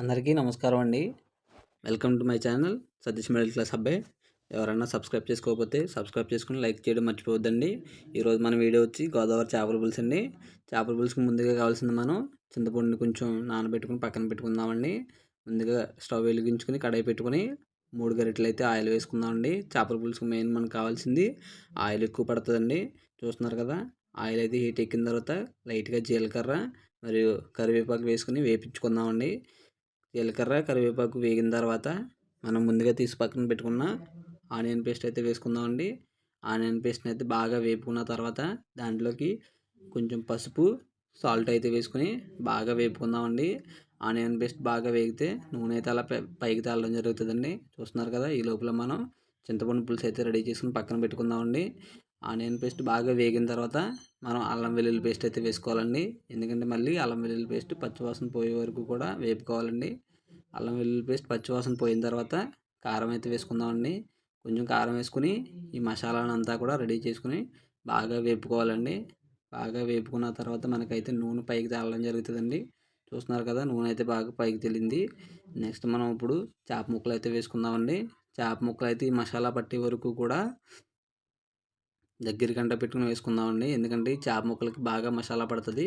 అందరికీ నమస్కారం అండి. Welcome to my channel Satish middle class అబ్బాయి. ఎవరైనా సబ్స్క్రైబ్ చేసుకోకపోతే సబ్స్క్రైబ్ చేసుకుని లైక్ చేయడం మర్చిపోవద్దండి. ఈరోజు మన వీడియో వచ్చి గోదావరి చేపల పులుసు అండి. చేపల పులుసుకి ముందుగా కావాల్సింది మనం చింతపండుని కొంచెం నానబెట్టుకుని పక్కన పెట్టుకుందామండి. ముందుగా స్టవ్ వెలిగించుకుని కడాయి పెట్టుకుని 3 గరిటెలు అయితే ఆయిల్ వేసుకుందామండి. చేపల పులుసుకి మెయిన్ మనకు కావాల్సింది ఆయిల్ ఎక్కువ పడుతుందండి. చూస్తున్నారు కదా, ఆయిల్ అయితే హీట్ ఎక్కిన తర్వాత లైట్గా జీలకర్ర మరియు కరివేపాకు వేసుకుని వేపించుకుందామండి. జీలకర్ర కరివేపాకు వేగిన తర్వాత మనం ముందుగా తీసి పక్కన పెట్టుకున్న ఆనియన్ పేస్ట్ అయితే వేసుకుందామండి. ఆనియన్ పేస్ట్ని అయితే బాగా వేపుకున్న తర్వాత దాంట్లోకి కొంచెం పసుపు సాల్ట్ అయితే వేసుకుని బాగా వేపుకుందామండి. ఆనియన్ పేస్ట్ బాగా వేగితే నూనె అయితే అలా పైకి తేలడం జరుగుతుందండి. చూస్తున్నారు కదా, ఈ లోపల మనం చింతపండు పులుసు అయితే రెడీ చేసుకుని పక్కన పెట్టుకుందామండి. ఆనియన్ పేస్ట్ బాగా వేగిన తర్వాత మనం అల్లం వెల్లుల్లి పేస్ట్ అయితే వేసుకోవాలండి. ఎందుకంటే మళ్ళీ అల్లం వెల్లుల్లి పేస్ట్ పచ్చివాసన పోయే వరకు కూడా వేపుకోవాలండి. అల్లం వెల్లుల్లి పేస్ట్ పచ్చివాసన పోయిన తర్వాత కారం అయితే వేసుకుందామండి. కొంచెం కారం వేసుకుని ఈ మసాలాను అంతా కూడా రెడీ చేసుకుని బాగా వేపుకోవాలండి. బాగా వేపుకున్న తర్వాత మనకైతే నూనె పైకి తేలడం జరుగుతుందండి. చూస్తున్నారు కదా, నూనె అయితే బాగా పైకి తేలింది. నెక్స్ట్ మనం ఇప్పుడు చేప ముక్కలు అయితే వేసుకుందామండి. చేప ముక్కలు అయితే ఈ మసాలా పట్టే వరకు కూడా దగ్గర గంట పెట్టుకుని వేసుకుందామండి. ఎందుకంటే చేప ముక్కలకి బాగా మసాలా పడుతుంది.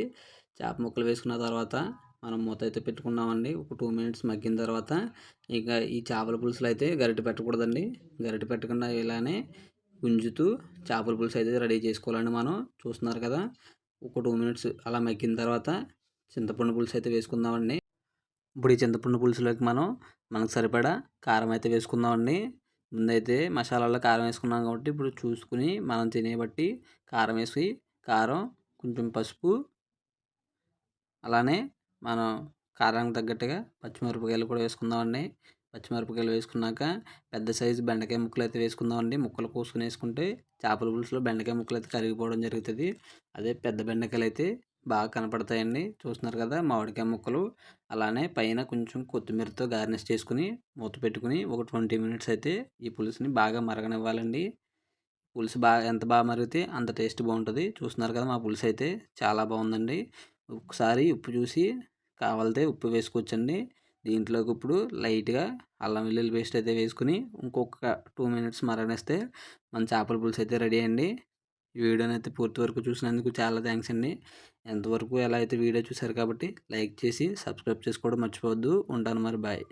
చేప ముక్కలు వేసుకున్న తర్వాత మనం మూత అయితే పెట్టుకున్నామండి. ఒక 2 మినిట్స్ మగ్గిన తర్వాత ఇక ఈ చేపల పులుసులో అయితే గరిటె పెట్టకూడదండి. గరిటె పెట్టకుండా ఇలానే గుంజుతూ చేపల పులుసు అయితే రెడీ చేసుకోవాలండి. మనం చూస్తున్నారు కదా, ఒక 2 మినిట్స్ అలా మగ్గిన తర్వాత చింతపండు పులుసు అయితే వేసుకుందామండి. ఇప్పుడు ఈ చింతపండు పులుసులోకి మనకు సరిపడా కారం అయితే వేసుకుందామండి. ముందైతే మసాలాలో కారం వేసుకున్నాం కాబట్టి ఇప్పుడు చూసుకుని మనం తినే బట్టి కారం వేసి, కారం కొంచెం పసుపు, అలానే మనం కారానికి తగ్గట్టుగా పచ్చిమిరపకాయలు కూడా వేసుకుందామండి. పచ్చిమిరపకాయలు వేసుకున్నాక పెద్ద సైజు బెండకాయ ముక్కలు అయితే వేసుకుందామండి. ముక్కలు కోసుకుని వేసుకుంటే చేపల పులుసులో బెండకాయ ముక్కలు అయితే కరిగిపోవడం జరుగుతుంది. అదే పెద్ద బెండకాయలు అయితే బాగా కనపడతాయండి. చూస్తున్నారు కదా, మామిడికాయ ముక్కలు. అలానే పైన కొంచెం కొత్తిమీరతో గార్నిష్ చేసుకుని మూత పెట్టుకుని ఒక 20 మినిట్స్ అయితే ఈ పులుసుని బాగా మరగనివ్వాలండి. పులుసు ఎంత బాగా మరిగితే అంత టేస్ట్ బాగుంటుంది. చూస్తున్నారు కదా, మా పులుసు అయితే చాలా బాగుందండి. ఒకసారి ఉప్పు చూసి కావాలితే ఉప్పు వేసుకోవచ్చండి. దీంట్లోకి ఇప్పుడు లైట్గా అల్లం వెల్లుల్లి పేస్ట్ అయితే వేసుకుని ఇంకొక 2 మినిట్స్ మరగనిస్తే మన చేపల పులుసు అయితే రెడీ అండి. ఈ వీడియోని అయితే పూర్తి వరకు చూసినందుకు చాలా థ్యాంక్స్ అండి. ఎంతవరకు ఎలా అయితే వీడియో చూశారు కాబట్టి లైక్ చేసి సబ్స్క్రైబ్ చేసుకోవడం మర్చిపోవద్దు. ఉంటాను మరి, బాయ్.